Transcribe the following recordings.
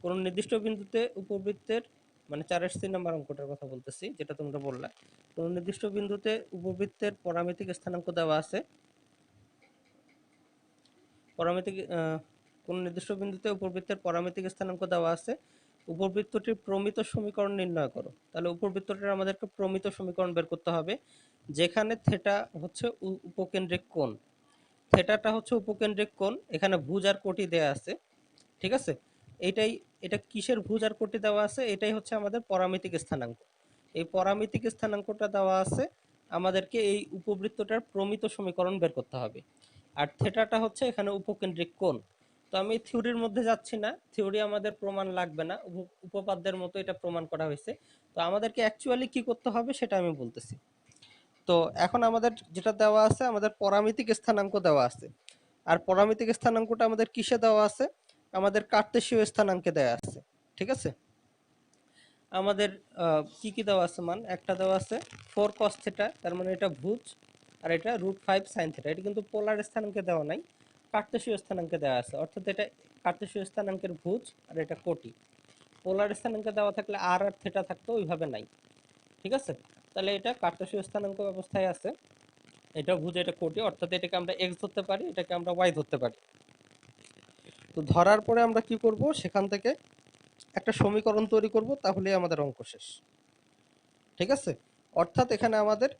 কোন নির্দিষ্ট বিন্দুতে উপবৃত্তের মানে 4 নাম্বার অঙ্কটার কথা বলতেছি, যেটা তোমরা বললা। কোন নির্দিষ্ট বিন্দুতে উপবৃত্তের পরামিতিক স্থানাঙ্ক দেওয়া আছে, পরামিতিক কোন নির্দিষ্ট বিন্দুতে উপবৃত্তের পরামিতিক স্থানাঙ্ক দেওয়া আছে, উপবৃত্তটির প্রমিত সমীকরণ নির্ণয় করো। তাহলে উপবৃত্তটির আমাদেরকে প্রমিত সমীকরণ বের করতে হবে, যেখানে থিটা হচ্ছে উপকেন্দ্রিক কোণ। থিটাটা হচ্ছে উপকেন্দ্রিক কোণ, এখানে ভুজ আর কোটি দেয়া আছে, ঠিক আছে। এটা কিসের ভুজ আর কোটি দেওয়া আছে, এটাই হচ্ছে আমাদের পরামিতিক স্থানাঙ্ক। এই পরামিতিক স্থানাঙ্কটা দেওয়া আছে, আমাদেরকে এই উপবৃত্তটার প্রমিত সমীকরণ বের করতে হবে। আর থিটাটা হচ্ছে এখানে উপকেন্দ্রিক কোণ। তো আমি থিওরির মধ্যে যাচ্ছি না, থিওরি আমাদের প্রমাণ লাগবে না, উপপাদ্যের মতো এটা প্রমাণ করা হয়েছে। তো আমাদেরকে অ্যাকচুয়ালি কি করতে হবে সেটা আমি বলতেছি। তো এখন আমাদের যেটা দেওয়া আছে, আমাদের পরামিতিক স্থানাঙ্ক দেওয়া আছে। আর পরামিতিক স্থানাঙ্কটা আমাদের কিসে দেওয়া আছে, আমাদের কার্তেশীয় স্থানাঙ্কে দেওয়া আছে, ঠিক আছে। আমাদের কি কি দেওয়া আছে মান, একটা দেওয়া আছে 4 cos θ, তার মানে এটা ভুজ, আর এটা √5 sin θ। এটা কিন্তু পোলার স্থানাঙ্কে দেওয়া নাই, কার্তেশীয় স্থানাঙ্কে দেওয়া আছে, অর্থাৎ এটা কার্তেশীয় স্থানাঙ্কের ভুজ আর এটা কোটি। পোলার স্থানাঙ্কে দেওয়া থাকলে আর থিটা থাকতো, ওইভাবে নাই, ঠিক আছে। তাহলে এটা কার্তেশীয় স্থানাঙ্ক অবস্থায় আছে, এটা ভুজ এটা কোটি, অর্থাৎ এটাকে আমরা x ধরতে পারি, এটাকে আমরা y ধরতে পারি। তো ধরার পরে আমরা কি করব, সেখান থেকে একটা সমীকরণ তৈরি করব, তাহলেই আমাদের অঙ্ক শেষ, ঠিক আছে। অর্থাৎ এখানে আমাদের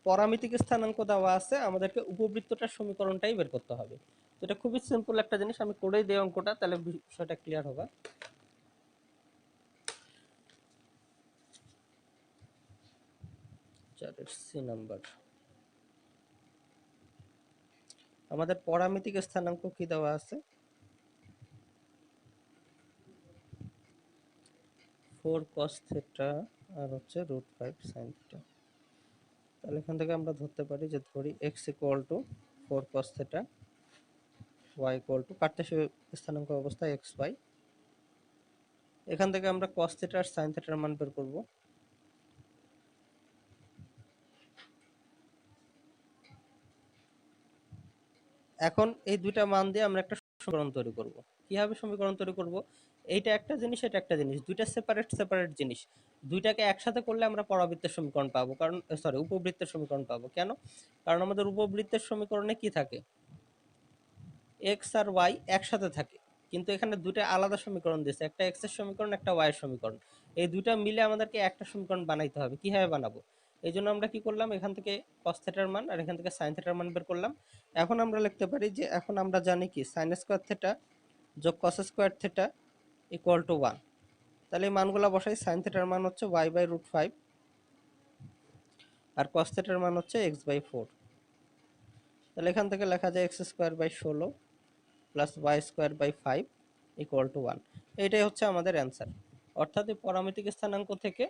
পরামিতিক স্থানাঙ্ক দেওয়া আছে, আমাদেরকে উপবৃত্তটার সমীকরণটাই বের করতে হবে। তো এটা খুবই সিম্পল একটা জিনিস, আমি করেই দেই অঙ্কটা, তাহলে বিষয়টা ক্লিয়ার হবে। 4C নাম্বার, আমাদের পরামিতিক স্থানাঙ্ক কি দেওয়া আছে, 4 cos θ আর হচ্ছে √5 sin θ। তাহলে এখান থেকে আমরা ধরতে পারি যে, ধরি x = 4 cos θ, y = কার্তেশীয় স্থানাঙ্ক অবস্থায় xy। এখান থেকে আমরা cos θ আর sin θ এর মান বের করব। এখন এই দুইটা মান দিয়ে আমরা একটা সমীকরণ তৈরি করব। কিভাবে সমীকরণ তৈরি করব, এইটা একটা জিনিস, এটা একটা জিনিস, দুইটা সেপারেট জিনিস। দুইটাকে একসাথে করলে আমরা পরাবৃত্তের সমীকরণ পাবো, কারণ সরি উপবৃত্তের সমীকরণ পাবো। কেন? কারণ আমাদের উপবৃত্তের সমীকরণে কি থাকে, এক্স আর ওয়াই একসাথে থাকে, কিন্তু এখানে দুটো আলাদা সমীকরণ দিয়েছে, একটা এক্স এর সমীকরণ, একটা ওয়াই এর সমীকরণ। এই দুইটা মিলে আমাদেরকে একটা সমীকরণ বানাইতে হবে। কিভাবে বানাবো, এই জন্য আমরা কি করলাম, এখান থেকে cos θ এর মান আর এখান থেকে sin θ এর মান বের করলাম। এখন আমরা লিখতে পারি যে, এখন আমরা জানি কি sin স্কয়ার θ যোগ cos স্কয়ার θ = 1। তাহলে এই মানগুলো বসাই, sin θ এর মান হচ্ছে y/√5 আর cos θ এর মান হচ্ছে x/4। তাহলে এখান থেকে লেখা যায় x²/16 প্লাস y²/5 = 1। এটাই হচ্ছে আমাদের অ্যান্সার। অর্থাৎ এই পরামিতিক স্থানাঙ্ক থেকে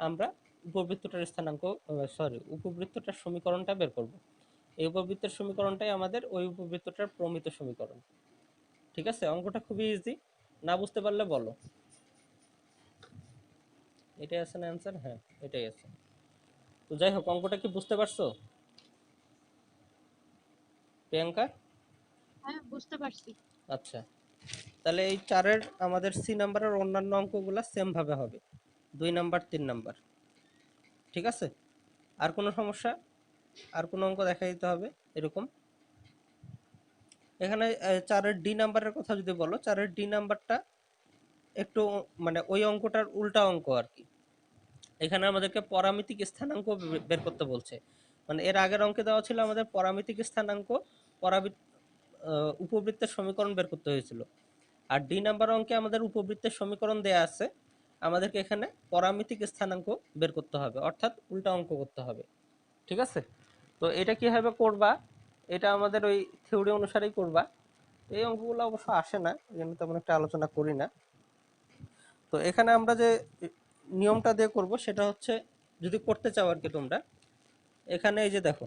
আমরা উপবৃত্তটার সমীকরণটা বের করব। এই উপবৃত্তের সমীকরণটাই আমাদের ওই উপবৃত্তটার প্রমিত সমীকরণ, ঠিক আছে। অঙ্কটা খুবই ইজি, না বুঝতে পারলে বলো। এটাই আছে না অ্যান্সার? হ্যাঁ, এটাই আছে। তো যাই হোক, অঙ্কটা কি বুঝতে পারছো প্রিয়াঙ্কা? হ্যাঁ, বুঝতে পারছি। আচ্ছা, তাহলে এই 4-এর আমাদের সি নাম্বারের অন্যান্য অঙ্কগুলো সেম ভাবে হবে, 2 নাম্বার 3 নাম্বার, ঠিক আছে। আর কোনো সমস্যা, আর কোনো অঙ্ক দেখা দিতে হবে এরকম? এখানে 4-এর ডি নাম্বারের কথা যদি বলো, 4-এর ডি নাম্বারটা একটু মানে ওই অঙ্কটার উল্টা অঙ্ক আর কি। এখানে আমাদেরকে পরামিতিক স্থানাঙ্ক বের করতে বলছে। মানে এর আগের অঙ্কে দেওয়া ছিল আমাদের পরামিতিক স্থানাঙ্ক, উপবৃত্তের সমীকরণ বের করতে হয়েছিল। আর ডি নাম্বার অঙ্কে আমাদের উপবৃত্তের সমীকরণ দেয়া আছে, আমাদেরকে এখানে পরামিতিক স্থানাঙ্ক বের করতে হবে, অর্থাৎ উল্টা অঙ্ক করতে হবে, ঠিক আছে। তো এটা কিভাবে করবা, এটা আমাদের ওই থিওরি অনুসারেই করবা। এই অঙ্কগুলো অবশ্য আসে না, এই জন্য তেমন একটা আলোচনা করি না। তো এখানে আমরা যে নিয়মটা দিয়ে করব সেটা হচ্ছে, যদি করতে চাও আর কি তোমরা, এখানে এই যে দেখো,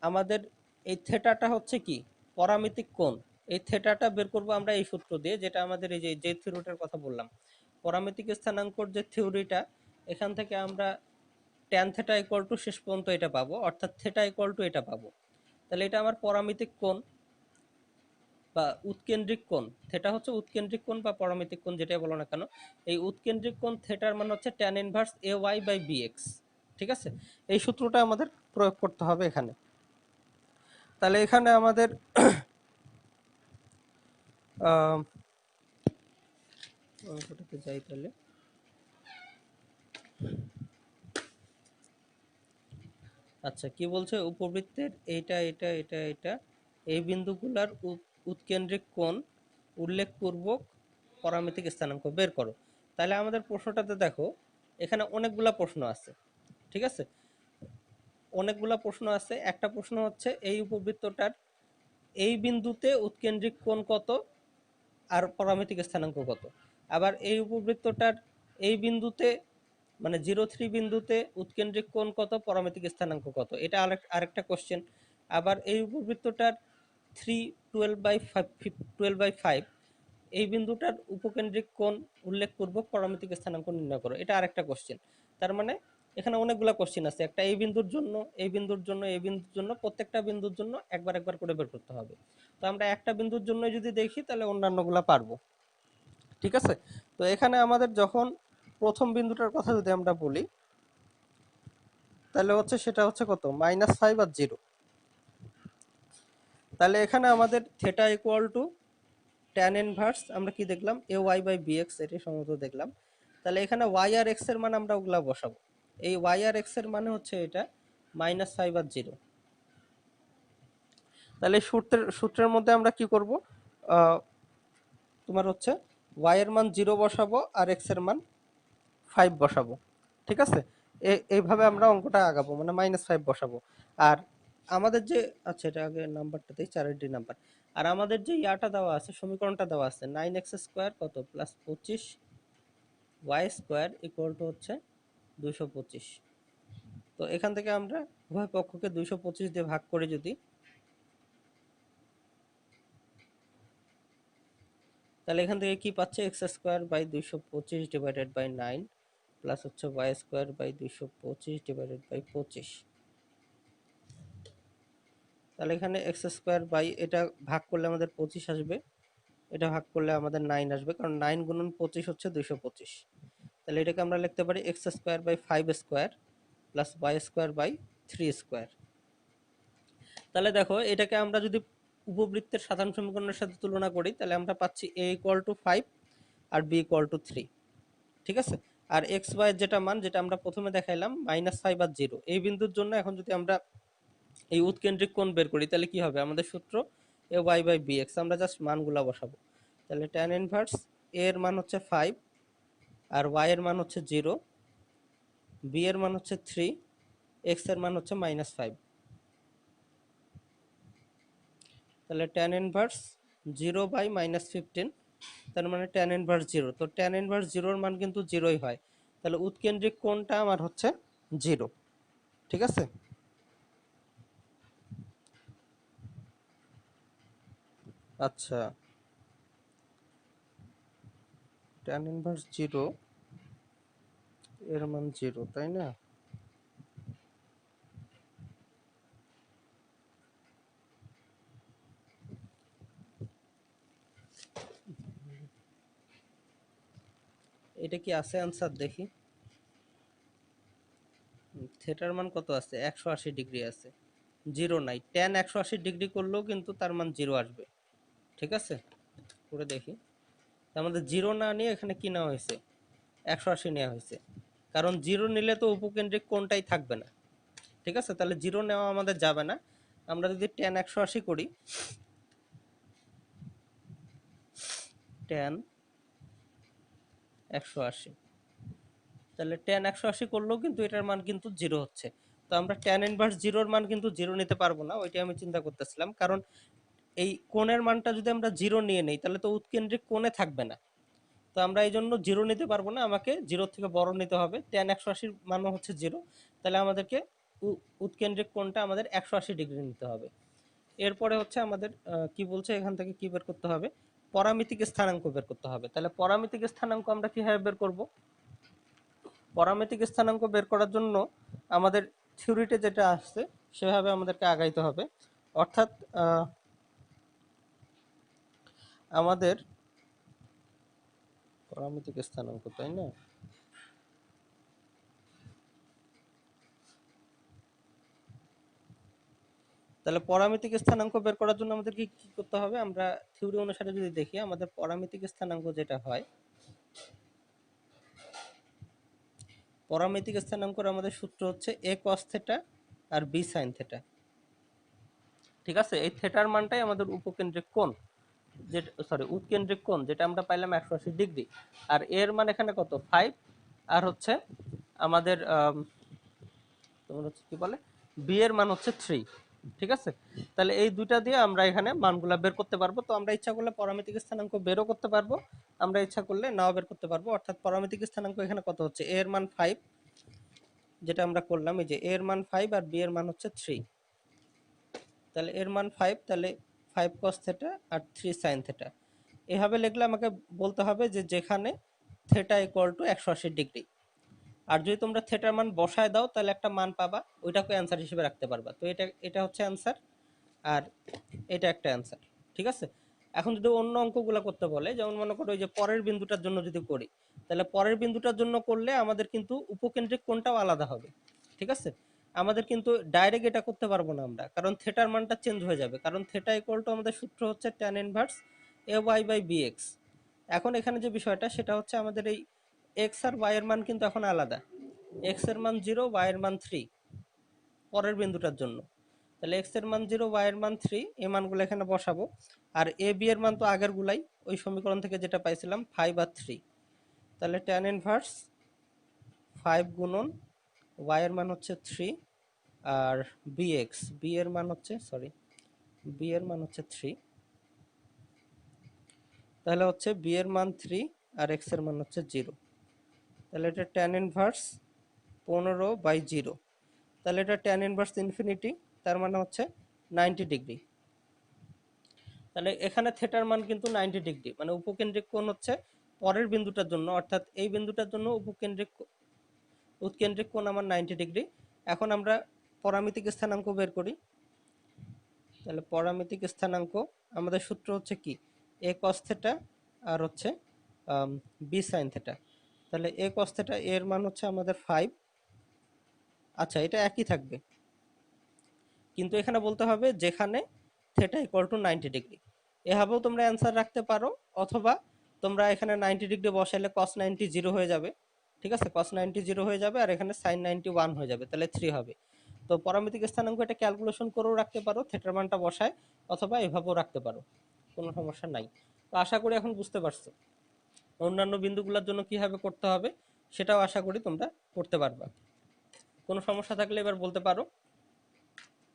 আমাদের এই থেটাটা হচ্ছে কি, পরামিতিক কোণ। এই থেটাটা বের করব আমরা এই সূত্র দিয়ে, যেটা আমাদের এই যে থিওরিটার কথা বললাম, পরামিতিক স্থানাঙ্কর যে থিওরিটা, এখান থেকে আমরা ট্যান থেটা ইকুয়াল টু শেষ পর্যন্ত এটা পাবো, অর্থাৎ থেটা ইকুয়াল টু এটা পাবো। তাহলে এটা আমার পরামিতিক কোণ, বা উৎকেন্দ্রিক কোণ, থিটা হচ্ছে উৎকেন্দ্রিক কোণ বা পরামিতিক কোণ যেটাই বলো না কেন, এই উৎকেন্দ্রিক কোণ থিটার মান হচ্ছে tan ইনভার্স AY/BX। ঠিক আছে, এই সূত্রটা আমাদের প্রয়োগ করতে হবে এখানে। তাহলে এখানে আমাদের অঙ্কটাতে যাই তাহলে। আচ্ছা, কি বলছে, উপবৃত্তের এইটা এটা এটা এটা এই বিন্দুগুলার উৎকেন্দ্রিক কোণ উল্লেখপূর্বক পরামিতিক স্থানাঙ্ক বের করো। তাহলে আমাদের প্রশ্নটাতে দেখো, এখানে অনেকগুলা প্রশ্ন আছে। ঠিক আছে, অনেকগুলা প্রশ্ন আছে। একটা প্রশ্ন হচ্ছে এই উপবৃত্তটার এই বিন্দুতে উৎকেন্দ্রিক কোণ কত আর পরামিতিক স্থানাঙ্ক কত। আবার এই উপবৃত্তটার এই বিন্দুতে মানে 0, 3 বিন্দুতে উৎকেন্দ্রিক কোণ কত, পরামিতিক স্থানাঙ্ক কত, এটা আরেকটা কোশ্চেন। আবার এই উপবৃত্তটার 3, 12/5 এই বিন্দুটার উপকেন্দ্রিক কোণ উল্লেখপূর্বক পরামিতিক স্থানাঙ্ক নির্ণয় করো, এটা আরেকটা কোশ্চেন। তার মানে এখানে অনেকগুলা কোশ্চেন আছে, একটা এই বিন্দুর জন্য, এই বিন্দুর জন্য, এই বিন্দুর জন্য, প্রত্যেকটা বিন্দুর জন্য একবার একবার করে বের করতে হবে। তো আমরা একটা বিন্দুর জন্য যদি দেখি তাহলে অন্যান্যগুলা পারবো। ঠিক আছে, তো এখানে আমাদের যখন প্রথম বিন্দুটার কথা যদি আমরা বলি, তাহলে হচ্ছে সেটা হচ্ছে কত, -5 আর 0। তাহলে এখানে আমাদের theta equal to tan inverse আমরা কি দেখলাম AY/BX, এটি সম্ভবত দেখলাম। তাহলে এখানে y আর x এর মান আমরা ওগুলা বসাবো। এই y আর x এর মানে হচ্ছে এটা -5 আর 0। তাহলে সূত্রের মধ্যে আমরা কি করব, তোমার হচ্ছে y এর মান 0 বসাবো আর x এর মান 5 বসাবো। ঠিক আছে, এইভাবে আমরা অঙ্কটা আগাবো, মানে -5 বসাবো। আর আমাদের যে, আচ্ছা এটা আগে নাম্বারটা দেই, 4 নাম্বার। আর আমাদের যে ইয়াটা দেওয়া আছে, সমীকরণটা দেওয়া আছে 9x² কত প্লাস 25y² ইকুয়াল টু হচ্ছে 225। তো এখান থেকে আমরা উভয় পক্ষকে 225 দিয়ে ভাগ করে যদি, তাহলে এখান থেকে কি পাচ্ছে, x²/225 ডিভাইডেড বাই 9 প্লাস হচ্ছে y²/225 ডিভাইডেড বাই 25। তাহলে এখানে x² এটা ভাগ করলে আমাদের 25 আসবে, এটা ভাগ করলে আমাদের 9 আসবে, কারণ 9 গুণন 25 হচ্ছে 225। তাহলে এটাকে আমরা লিখতে পারি x²/5² প্লাস y²/3²। তাহলে দেখো, এটাকে আমরা যদি উপবৃত্তের সাধারণ সমীকরণের সাথে তুলনা করি, তাহলে আমরা পাচ্ছি a = 5 আর b = 3। ঠিক আছে, আর এক্স ওয়াই যেটা মান, যেটা আমরা প্রথমে দেখাইলাম -5 আর 0, এই বিন্দুর জন্য এখন যদি আমরা এই উৎকেন্দ্রিক কোণ বের করি, তাহলে কি হবে, আমাদের সূত্র AY/BX, আমরা জাস্ট মানগুলা বসাবো। তাহলে tan ইনভার্স a এর মান হচ্ছে 5 আর y এর মান হচ্ছে 0, b এর মান হচ্ছে 3, x এর মান হচ্ছে -5। তাহলে tan ইনভার্স 0/-15, তার মানে tan ইনভার্স 0। তো tan ইনভার্স 0 এর মান কিন্তু 0ই হয়। তাহলে উৎকেন্দ্রিক কোণটা আমার হচ্ছে 0। ঠিক আছে, আচ্ছা, tan ইনভার্স 0 এর মান 0, তাই না? এটা কি আছে আনসার, দেখি। থিটার মান কত আছে, 180 ডিগ্রি আছে, 0 নাই। tan 180 ডিগ্রি করলেও কিন্তু তার মান 0 আসবে। ঠিক আছে, করে দেখি। আমাদের 0 না নিয়ে এখানে কি নেওয়া হয়েছে, 180 নেওয়া হয়েছে, কারণ 0 নিলে তো উপকেন্দ্রিক কোণটাই থাকবে না। ঠিক আছে, তাহলে 0 নেওয়া আমাদের যাবে না। আমরা যদি tan 180 করি, tan 180, তাহলে tan 180 করলেও কিন্তু এটার মান কিন্তু 0 হচ্ছে। তো আমরা tan ইনভার্স 0 এর মান কিন্তু 0 নিতে পারবো না, ওইটাই আমি চিন্তা করতেছিলাম। কারণ এই কোণের মানটা যদি আমরা 0 নিয়ে নেই, তাহলে তো উৎকেন্দ্রিক কোণে থাকবে না। তো আমরা এই জন্য 0 নিতে পারবো না, আমাকে 0 থেকে বড় নিতে হবে। tan 180 মান হচ্ছে 0, তাহলে আমাদেরকে উৎকেন্দ্রিক কোণটা আমাদের 180 ডিগ্রি নিতে হবে। এরপরে হচ্ছে আমাদের কি বলছে, এখান থেকে কি বের করতে হবে, পরামিতিক স্থানাঙ্ক বের করতে হবে। তাহলে পরামিতিক স্থানাঙ্ক আমরা কিভাবে বের করব, পরামিতিক স্থানাঙ্ক বের করার জন্য আমাদের থিওরিতে যেটা আসছে সেভাবে আমাদেরকে আগাইতে হবে। অর্থাৎ আমাদের পরামিতিক স্থানাঙ্ক, তাই না? তাহলে পরামিতিক স্থানাঙ্ক বের করার জন্য আমাদের কি কি করতে হবে? আমরা থিওরি অনুসারে যদি দেখি, আমাদের পরামিতিক স্থানাঙ্ক যেটা হয়, পরামিতিক স্থানাঙ্কের আমাদের সূত্র হচ্ছে a cos থিটা আর b sin থিটা। ঠিক আছে, এই থিটার মানটাই আমাদের উপকেন্দ্রিক কোণ, যেটা সরি উৎকেন্দ্রিক কোণ, যেটা আমরা পাইলাম 180 ডিগ্রি। আর এর মান এখানে কত? 5। আর হচ্ছে আমাদের তোমার হচ্ছে কি বলে, বি এর মান হচ্ছে 3। ঠিক আছে, তাহলে এই দুইটা দিয়ে আমরা এখানে মানগুলা বের করতে পারবো। তো আমরা ইচ্ছা করলে পরামিতিক স্থানাঙ্ক বেরও করতে পারবো, আমরা ইচ্ছা করলে নাও বের করতে পারবো। অর্থাৎ পরামিতিক স্থানাঙ্ক এখানে কত হচ্ছে? এ এর মান 5, যেটা আমরা করলাম, এই যে এ এর মান 5 আর বি এর মান হচ্ছে 3। তাহলে এর মান 5, তাহলে 5 cos থিটা আর 3 sin থিটা। এভাবে লিখলে আমাকে বলতে হবে যে যেখানে থিটা ইকুয়াল টু 180 ডিগ্রি। আর যদি তোমরা থিটার মান বসায় দাও তাহলে একটা মান পাবা, ওইটাকে অ্যান্সার হিসেবে রাখতে পারবা। তো এটা হচ্ছে অ্যান্সার, আর এটা একটা অ্যান্সার। ঠিক আছে, এখন যদি অন্য অঙ্কগুলো করতে বলে, যেমন মনে করো ওই যে পরের বিন্দুটার জন্য যদি করি, তাহলে পরের বিন্দুটার জন্য করলে আমাদের কিন্তু উপকেন্দ্রিক কোণটাও আলাদা হবে। ঠিক আছে, আমাদের কিন্তু ডাইরেক্ট এটা করতে পারবো না আমরা, কারণ থিটার মানটা চেঞ্জ হয়ে যাবে। কারণ থিটা ইকুয়াল টু আমাদের সূত্র হচ্ছে tan ইনভার্স ay/bx। এখন এখানে যে বিষয়টা সেটা হচ্ছে আমাদের এই এক্স আর ওয়াই এর মান কিন্তু এখন আলাদা। এক্স এর মান 0, ওয়াই এর মান 3 পরের বিন্দুটার জন্য। তাহলে এক্স এর মান 0, ওয়াই এর মান 3, এই মানগুলো এখানে বসাবো। আর এ বি এর মান তো আগের গুলাই, ওই সমীকরণ থেকে যেটা পাইছিলাম 5 আর 3। তাহলে tan ইনভার্স 5 গুণন ওয়াই এর মান হচ্ছে 3 আর bx, বি এর মান হচ্ছে বি এর মান হচ্ছে 3। তাহলে হচ্ছে বি এর মান 3 আর এক্স এর মান হচ্ছে 0। তাহলে এটা tan ইনভার্স 15/0। তাহলে এটা tan ইনভার্স ইনফিনিটি, তার মানে হচ্ছে 90 ডিগ্রি। তাহলে এখানে থিটার মান কিন্তু 90 ডিগ্রি, মানে উপকেন্দ্রিক কোণ হচ্ছে পরের বিন্দুটার জন্য, অর্থাৎ এই বিন্দুটার জন্য উৎকেন্দ্রিক কোণ আমার 90 ডিগ্রি। এখন আমরা পরামিতিক স্থানাঙ্ক বের করি। তাহলে পরামিতিক স্থানাঙ্ক আমাদের সূত্র হচ্ছে কি? a cos থিটা আর হচ্ছে b sin থিটা। তাহলে a cos থিটা এর মান হচ্ছে আমাদের 5। আচ্ছা, এটা একই থাকবে, কিন্তু এখানে বলতে হবে যেখানে থিটা ইকুয়াল টু 90 ডিগ্রি। এভাবেও তোমরা অ্যান্সার রাখতে পারো, অথবা তোমরা এখানে 90 ডিগ্রি বসাইলে cos 90 0 হয়ে যাবে। ঠিক আছে, cos 90 0 হয়ে যাবে, আর এখানে sin 90 1 হয়ে যাবে, তাহলে 3 হবে। তো পরামিতিক স্থানাঙ্ক এটা ক্যালকুলেশন করেও রাখতে পারো, থিটার মানটা বসায়, অথবা এভাবেও রাখতে পারো, কোনো সমস্যা নাই। তো আশা করি এখন বুঝতে পারছো অন্যান্য বিন্দুগুলোর জন্য কিভাবে করতে হবে, সেটাও আশা করি তোমরা করতে পারবা। কোনো সমস্যা থাকলে এবার বলতে পারো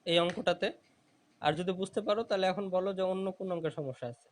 এই অঙ্কটাতে। আর যদি বুঝতে পারো তাহলে এখন বলো যে অন্য কোন অঙ্কের সমস্যা আছে।